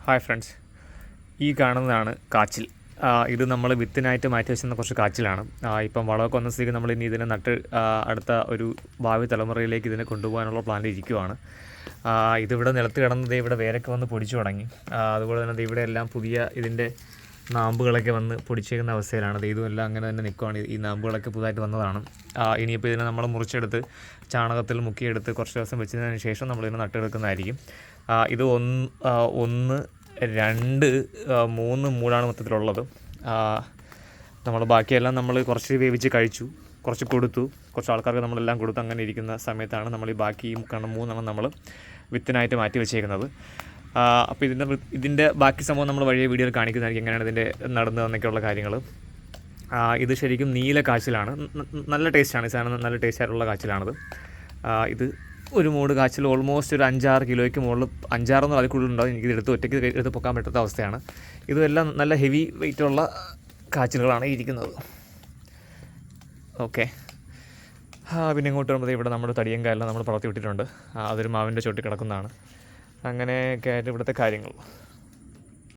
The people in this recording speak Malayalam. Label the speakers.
Speaker 1: ഹായ് ഫ്രണ്ട്സ്, ഈ കാണുന്നതാണ് കാച്ചിൽ. ഇത് നമ്മൾ വിത്തിനായിട്ട് മാറ്റി വെച്ചിരുന്ന കുറച്ച് കാച്ചിലാണ്. ഇപ്പം വളമൊക്കെ വന്ന സ്ഥിതിക്ക് നമ്മൾ ഇനി ഇതിനെ നട്ട് അടുത്ത ഒരു ഭാവി തലമുറയിലേക്ക് ഇതിനെ കൊണ്ടുപോകാനുള്ള പ്ലാനിൽ ഇരിക്കുവാണ്. ഇതിവിടെ നിലത്ത് കിടന്നത് ഇവിടെ വേരൊക്കെ വന്ന് പൊടിച്ചു തുടങ്ങി. അതുപോലെ തന്നെ ഇവിടെ എല്ലാം പുതിയ ഇതിൻ്റെ നാമ്പുകളൊക്കെ വന്ന് പൊടിച്ചേക്കുന്ന അവസ്ഥയിലാണ്. ഇതുമെല്ലാം അങ്ങനെ തന്നെ നിൽക്കുവാണ്. ഈ നാമ്പുകളൊക്കെ പുതുതായിട്ട് വന്നതാണ്. ഇനിയിപ്പോൾ ഇതിനെ നമ്മൾ മുറിച്ചെടുത്ത് ചാണകത്തിൽ മുക്കിയെടുത്ത് കുറച്ച് ദിവസം വെച്ചതിന് ശേഷം നമ്മളിതിനെ നട്ടെടുക്കുന്നതായിരിക്കും. ഇത് 1, 2, 3 മൂടാണ് മൊത്തത്തിലുള്ളത്. നമ്മൾ ബാക്കിയെല്ലാം നമ്മൾ കുറച്ച് വേവിച്ച് കഴിച്ചു, കുറച്ച് കൊടുത്തു, കുറച്ച് ആൾക്കാർക്ക് നമ്മളെല്ലാം കൊടുത്തു. അങ്ങനെ ഇരിക്കുന്ന സമയത്താണ് നമ്മൾ ഈ ബാക്കി 3 നമ്മൾ വിത്തിനായിട്ട് മാറ്റി വെച്ചേക്കുന്നത്. അപ്പോൾ ഇതിൻ്റെ ബാക്കി സംഭവം നമ്മൾ വഴിയെ വീഡിയോയിൽ കാണിക്കുന്നതായിരിക്കും, എങ്ങനെയാണ് ഇതിൻ്റെ നടന്നതെന്നൊക്കെയുള്ള കാര്യങ്ങൾ. ഇത് ശരിക്കും നീല കാച്ചിലാണ്. നല്ല ടേസ്റ്റാണ്. ഈ സാധനം നല്ല ടേസ്റ്റായിട്ടുള്ള കാച്ചിലാണിത്. ഇത് ഒരു മൂട് കാച്ചിൽ ഓൾമോസ്റ്റ് ഒരു 5-6 കിലോയ്ക്ക് മുകളിൽ, 5-6 അതിൽ കൂടുതലുണ്ടാവും. എനിക്കിത് ഒറ്റയ്ക്ക് എടുത്ത് പൊക്കാൻ പറ്റാത്ത അവസ്ഥയാണ്. ഇതെല്ലാം നല്ല ഹെവി വെയിറ്റുള്ള കാച്ചിലുകളാണ് ഇരിക്കുന്നത്. ഓക്കെ, പിന്നെ ഇങ്ങോട്ട് വരുമ്പോൾ ഇവിടെ നമ്മുടെ തടിയങ്കായെല്ലാം നമ്മൾ പളർത്തി വിട്ടിട്ടുണ്ട്. അതൊരു മാവിൻ്റെ ചോട്ടിൽ കിടക്കുന്നതാണ്. അങ്ങനെയൊക്കെ ആയിട്ട് ഇവിടുത്തെ കാര്യങ്ങൾ.